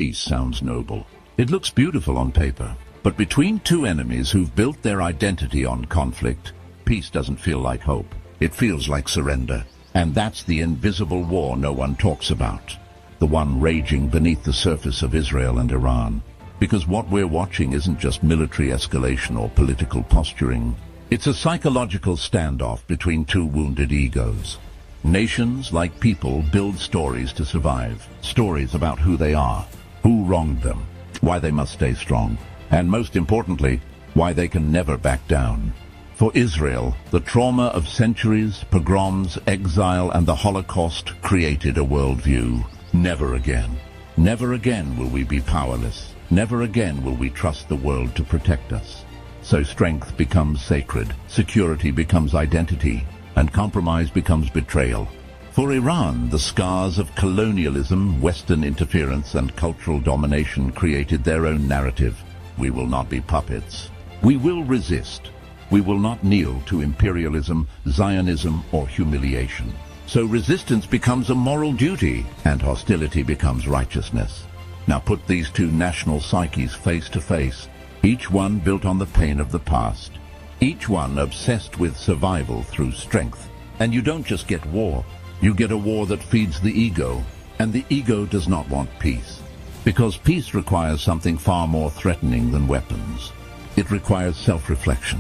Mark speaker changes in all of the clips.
Speaker 1: Peace sounds noble. It looks beautiful on paper. But between two enemies who've built their identity on conflict, peace doesn't feel like hope. It feels like surrender. And that's the invisible war no one talks about. The one raging beneath the surface of Israel and Iran. Because what we're watching isn't just military escalation or political posturing. It's a psychological standoff between two wounded egos. Nations, like people, build stories to survive. Stories about who they are, who wronged them, why they must stay strong, and most importantly, why they can never back down. For Israel, the trauma of centuries, pogroms, exile, and the Holocaust created a worldview. Never again. Never again will we be powerless. Never again will we trust the world to protect us. So strength becomes sacred, security becomes identity, and compromise becomes betrayal. For Iran, the scars of colonialism, Western interference, and cultural domination created their own narrative. We will not be puppets. We will resist. We will not kneel to imperialism, Zionism, or humiliation. So resistance becomes a moral duty, and hostility becomes righteousness. Now put these two national psyches face to face, each one built on the pain of the past, each one obsessed with survival through strength. And you don't just get war, you get a war that feeds the ego, and the ego does not want peace. Because peace requires something far more threatening than weapons. It requires self-reflection.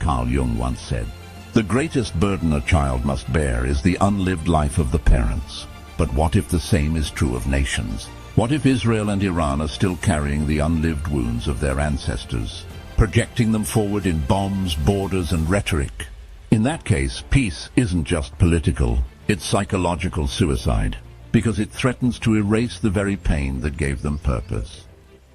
Speaker 1: Carl Jung once said, "The greatest burden a child must bear is the unlived life of the parents." But what if the same is true of nations? What if Israel and Iran are still carrying the unlived wounds of their ancestors, projecting them forward in bombs, borders, and rhetoric? In that case, peace isn't just political, it's psychological suicide, because it threatens to erase the very pain that gave them purpose.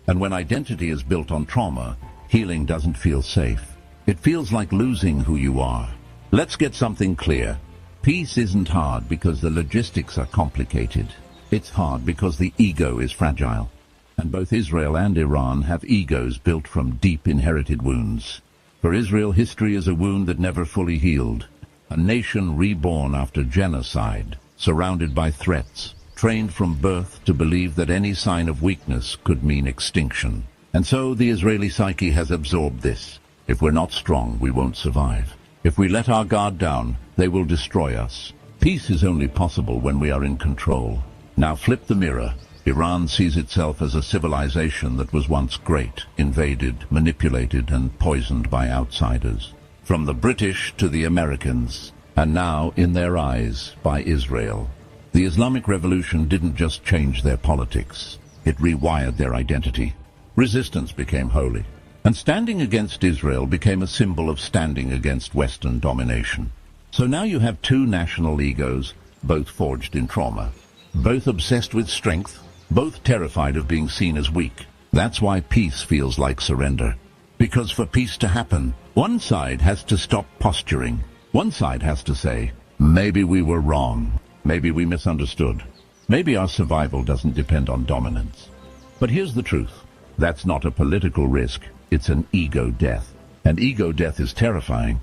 Speaker 1: And when identity is built on trauma, healing doesn't feel safe. It feels like losing who you are. Let's get something clear. Peace isn't hard because the logistics are complicated. It's hard because the ego is fragile. And both Israel and Iran have egos built from deep inherited wounds. For Israel, history is a wound that never fully healed. A nation reborn after genocide, surrounded by threats, trained from birth to believe that any sign of weakness could mean extinction. And so the Israeli psyche has absorbed this. If we're not strong, we won't survive. If we let our guard down, they will destroy us. Peace is only possible when we are in control. Now flip the mirror. Iran sees itself as a civilization that was once great, invaded, manipulated, and poisoned by outsiders. From the British to the Americans, and now, in their eyes, by Israel. The Islamic Revolution didn't just change their politics. It rewired their identity. Resistance became holy. And standing against Israel became a symbol of standing against Western domination. So now you have two national egos, both forged in trauma, both obsessed with strength, both terrified of being seen as weak. That's why peace feels like surrender. Because for peace to happen, one side has to stop posturing. One side has to say, maybe we were wrong, maybe we misunderstood, maybe our survival doesn't depend on dominance. But here's the truth. That's not a political risk. It's an ego death. And ego death is terrifying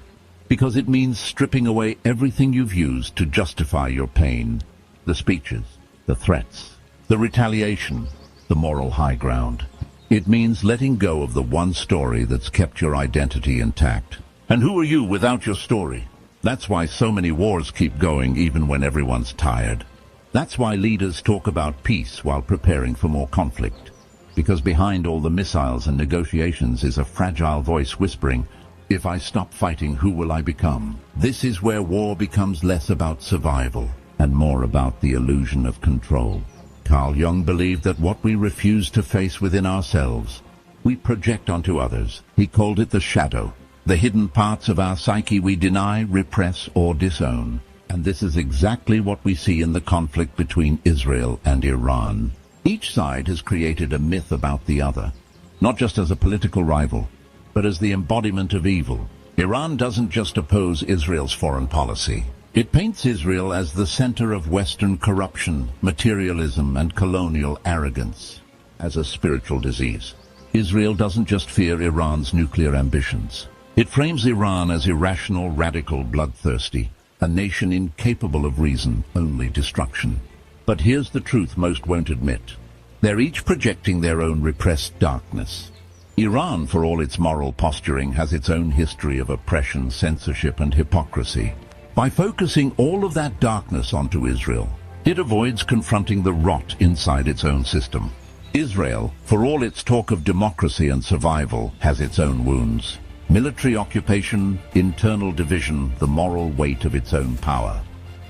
Speaker 1: because it means stripping away everything you've used to justify your pain. The speeches, the threats, the retaliation, the moral high ground. It means letting go of the one story that's kept your identity intact. And who are you without your story? That's why so many wars keep going even when everyone's tired. That's why leaders talk about peace while preparing for more conflict. Because behind all the missiles and negotiations is a fragile voice whispering, if I stop fighting, who will I become? This is where war becomes less about survival and more about the illusion of control. Carl Jung believed that what we refuse to face within ourselves, we project onto others. He called it the shadow, the hidden parts of our psyche we deny, repress, or disown. And this is exactly what we see in the conflict between Israel and Iran. Each side has created a myth about the other, not just as a political rival, but as the embodiment of evil. Iran doesn't just oppose Israel's foreign policy. It paints Israel as the center of Western corruption, materialism, and colonial arrogance, as a spiritual disease. Israel doesn't just fear Iran's nuclear ambitions. It frames Iran as irrational, radical, bloodthirsty, a nation incapable of reason, only destruction. But here's the truth most won't admit. They're each projecting their own repressed darkness. Iran, for all its moral posturing, has its own history of oppression, censorship, and hypocrisy. By focusing all of that darkness onto Israel, it avoids confronting the rot inside its own system. Israel, for all its talk of democracy and survival, has its own wounds. Military occupation, internal division, the moral weight of its own power.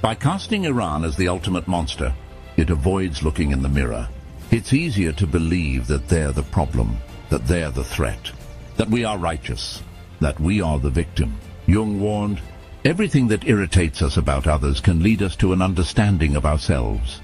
Speaker 1: By casting Iran as the ultimate monster, it avoids looking in the mirror. It's easier to believe that they're the problem, that they're the threat, that we are righteous, that we are the victim. Jung warned, everything that irritates us about others can lead us to an understanding of ourselves.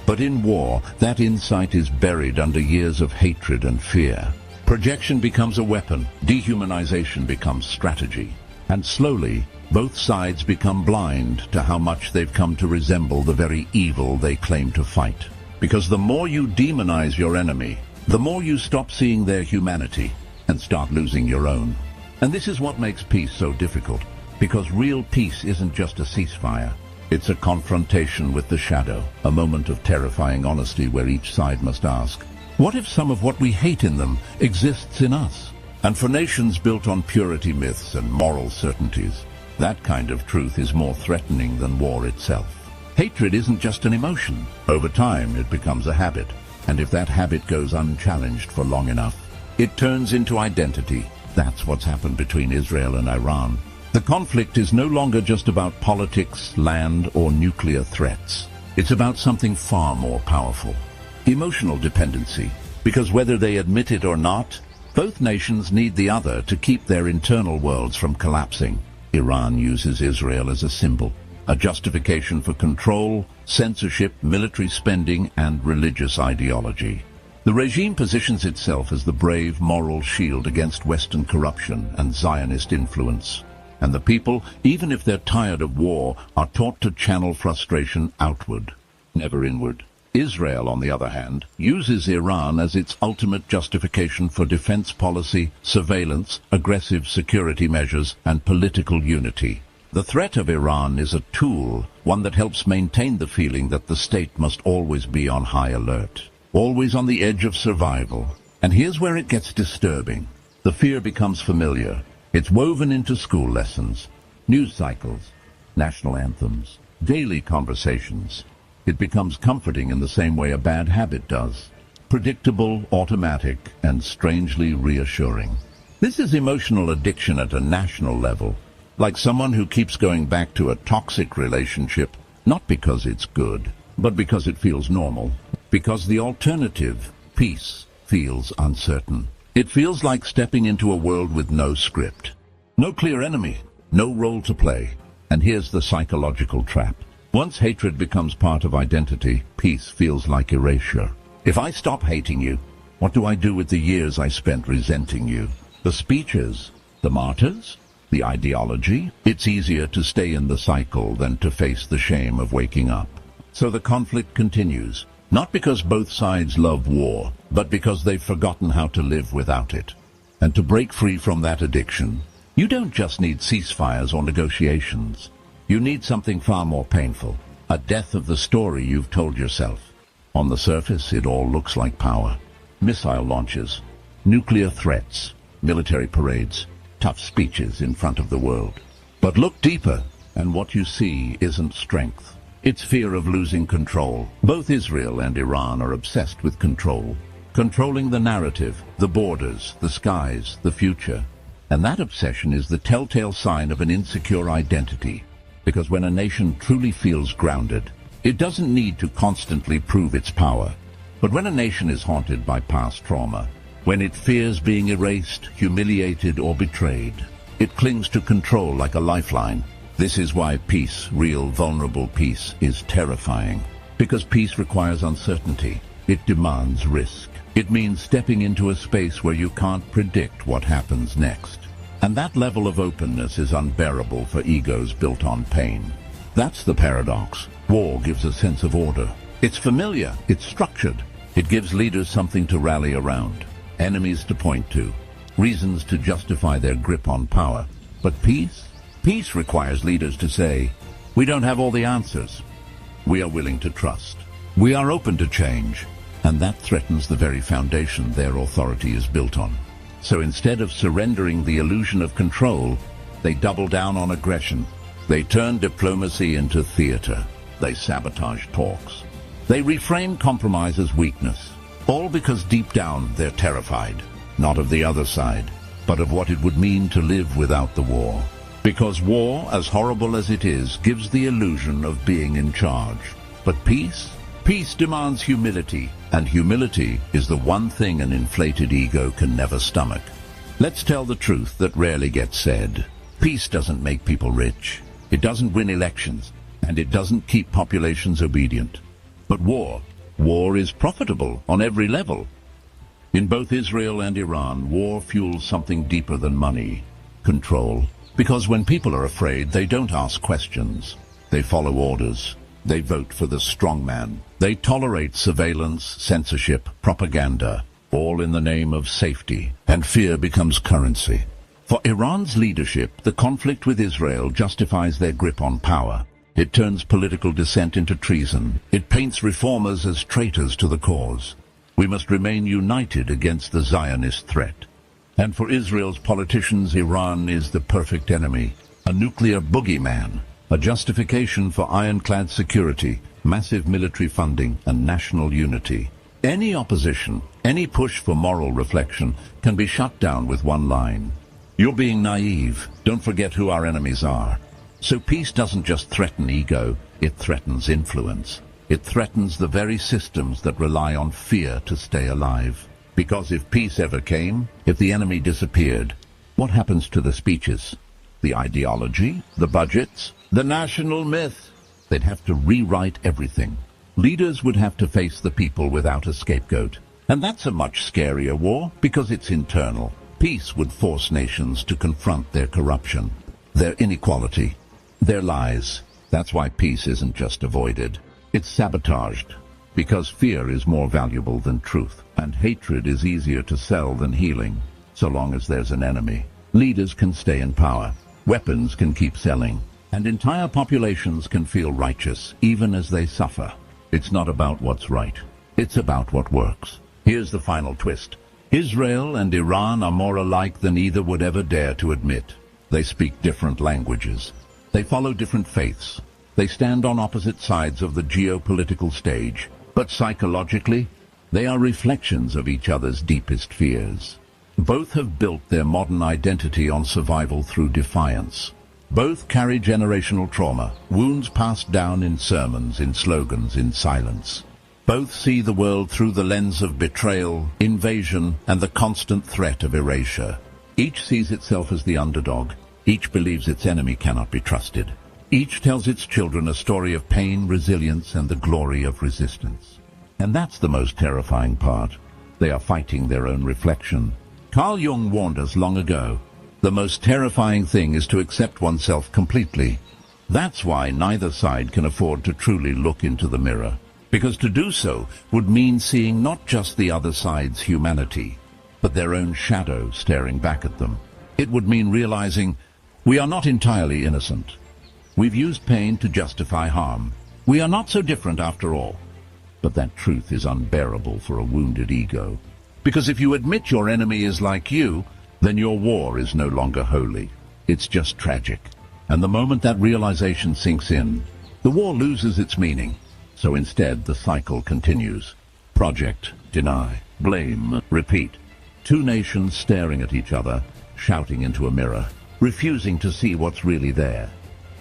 Speaker 1: But in war, that insight is buried under years of hatred and fear. Projection becomes a weapon, dehumanization becomes strategy, and slowly, both sides become blind to how much they've come to resemble the very evil they claim to fight. Because the more you demonize your enemy, the more you stop seeing their humanity and start losing your own. And this is what makes peace so difficult, because real peace isn't just a ceasefire. It's a confrontation with the shadow, a moment of terrifying honesty where each side must ask, what if some of what we hate in them exists in us? And for nations built on purity myths and moral certainties, that kind of truth is more threatening than war itself. Hatred isn't just an emotion. Over time, it becomes a habit. And if that habit goes unchallenged for long enough, it turns into identity. That's what's happened between Israel and Iran. The conflict is no longer just about politics, land, or nuclear threats. It's about something far more powerful. Emotional dependency. Because whether they admit it or not, both nations need the other to keep their internal worlds from collapsing. Iran uses Israel as a symbol, a justification for control, censorship, military spending, and religious ideology. The regime positions itself as the brave moral shield against Western corruption and Zionist influence. And the people, even if they're tired of war, are taught to channel frustration outward, never inward. Israel, on the other hand, uses Iran as its ultimate justification for defense policy, surveillance, aggressive security measures, and political unity. The threat of Iran is a tool, one that helps maintain the feeling that the state must always be on high alert, always on the edge of survival. And here's where it gets disturbing. The fear becomes familiar. It's woven into school lessons, news cycles, national anthems, daily conversations. It becomes comforting in the same way a bad habit does. Predictable, automatic, and strangely reassuring. This is emotional addiction at a national level. Like someone who keeps going back to a toxic relationship, not because it's good, but because it feels normal. Because the alternative, peace, feels uncertain. It feels like stepping into a world with no script. No clear enemy, no role to play. And here's the psychological trap. Once hatred becomes part of identity, peace feels like erasure. If I stop hating you, what do I do with the years I spent resenting you? The speeches, the martyrs, the ideology? It's easier to stay in the cycle than to face the shame of waking up. So the conflict continues, not because both sides love war, but because they've forgotten how to live without it. And to break free from that addiction, you don't just need ceasefires or negotiations. You need something far more painful, a death of the story you've told yourself. On the surface, it all looks like power. Missile launches, nuclear threats, military parades, tough speeches in front of the world. But look deeper, and what you see isn't strength. It's fear of losing control. Both Israel and Iran are obsessed with control. Controlling the narrative, the borders, the skies, the future. And that obsession is the telltale sign of an insecure identity. Because when a nation truly feels grounded, it doesn't need to constantly prove its power. But when a nation is haunted by past trauma, when it fears being erased, humiliated, or betrayed, it clings to control like a lifeline. This is why peace, real, vulnerable peace, is terrifying. Because peace requires uncertainty. It demands risk. It means stepping into a space where you can't predict what happens next. And that level of openness is unbearable for egos built on pain. That's the paradox. War gives a sense of order. It's familiar, it's structured. It gives leaders something to rally around, enemies to point to, reasons to justify their grip on power. But peace? Peace requires leaders to say, we don't have all the answers. We are willing to trust. We are open to change. and that threatens the very foundation their authority is built on. So instead of surrendering the illusion of control, they double down on aggression. They turn diplomacy into theater. They sabotage talks. They reframe compromise as weakness, all because deep down they're terrified, not of the other side, but of what it would mean to live without the war. Because war, as horrible as it is, gives the illusion of being in charge. But peace? Peace demands humility, and humility is the one thing an inflated ego can never stomach. Let's tell the truth that rarely gets said. Peace doesn't make people rich. It doesn't win elections, and it doesn't keep populations obedient. But war is profitable on every level. In both Israel and Iran, war fuels something deeper than money: control. Because when people are afraid, they don't ask questions. They follow orders. They vote for the strongman. They tolerate surveillance, censorship, propaganda, all in the name of safety, and fear becomes currency. For Iran's leadership, the conflict with Israel justifies their grip on power. It turns political dissent into treason. It paints reformers as traitors to the cause. We must remain united against the Zionist threat. And for Israel's politicians, Iran is the perfect enemy, a nuclear boogeyman, a justification for ironclad security, massive military funding, and national unity. Any opposition, any push for moral reflection can be shut down with one line: "You're being naive. Don't forget who our enemies are." So peace doesn't just threaten ego, it threatens influence. It threatens the very systems that rely on fear to stay alive. Because if peace ever came, if the enemy disappeared, what happens to the speeches, the ideology, the budgets, the national myth? They'd have to rewrite everything. Leaders would have to face the people without a scapegoat. And that's a much scarier war because it's internal. Peace would force nations to confront their corruption, their inequality, their lies. That's why peace isn't just avoided. It's sabotaged. Because fear is more valuable than truth, and hatred is easier to sell than healing. So long as there's an enemy, leaders can stay in power, weapons can keep selling, and entire populations can feel righteous even as they suffer. It's not about what's right. It's about what works. Here's the final twist. Israel and Iran are more alike than either would ever dare to admit. They speak different languages. They follow different faiths. They stand on opposite sides of the geopolitical stage. But psychologically, they are reflections of each other's deepest fears. Both have built their modern identity on survival through defiance. Both carry generational trauma, wounds passed down in sermons, in slogans, in silence. Both see the world through the lens of betrayal, invasion, and the constant threat of erasure. Each sees itself as the underdog. Each believes its enemy cannot be trusted. Each tells its children a story of pain, resilience, and the glory of resistance. And that's the most terrifying part. They are fighting their own reflection. Carl Jung warned us long ago, the most terrifying thing is to accept oneself completely. That's why neither side can afford to truly look into the mirror. Because to do so would mean seeing not just the other side's humanity, but their own shadow staring back at them. It would mean realizing we are not entirely innocent. We've used pain to justify harm. We are not so different after all. But that truth is unbearable for a wounded ego. Because if you admit your enemy is like you, then your war is no longer holy. It's just tragic. And the moment that realization sinks in, the war loses its meaning. So instead, the cycle continues. Project, deny, blame, repeat. Two nations staring at each other, shouting into a mirror, refusing to see what's really there.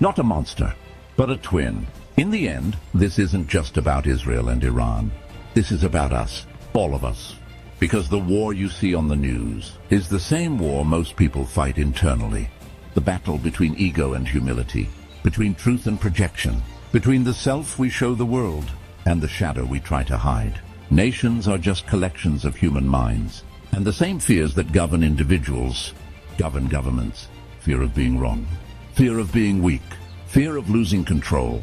Speaker 1: Not a monster, but a twin. In the end, this isn't just about Israel and Iran. This is about us, all of us. Because the war you see on the news is the same war most people fight internally. The battle between ego and humility, between truth and projection, between the self we show the world and the shadow we try to hide. Nations are just collections of human minds, and the same fears that govern individuals govern governments. Fear of being wrong, fear of being weak, fear of losing control.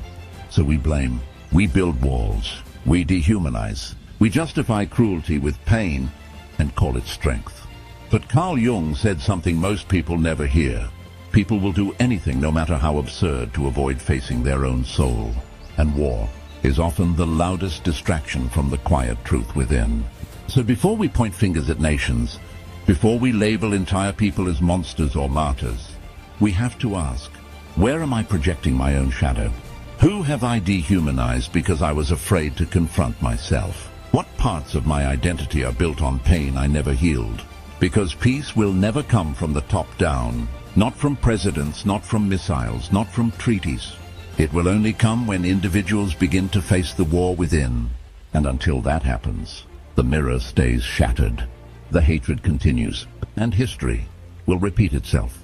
Speaker 1: So we blame, we build walls, we dehumanize, we justify cruelty with pain and call it strength. But Carl Jung said something most people never hear. People will do anything, no matter how absurd, to avoid facing their own soul. And war is often the loudest distraction from the quiet truth within. So before we point fingers at nations, before we label entire people as monsters or martyrs, we have to ask, where am I projecting my own shadow? Who have I dehumanized because I was afraid to confront myself? What parts of my identity are built on pain I never healed? Because peace will never come from the top down, not from presidents, not from missiles, not from treaties. It will only come when individuals begin to face the war within. And until that happens, the mirror stays shattered, the hatred continues, and history will repeat itself.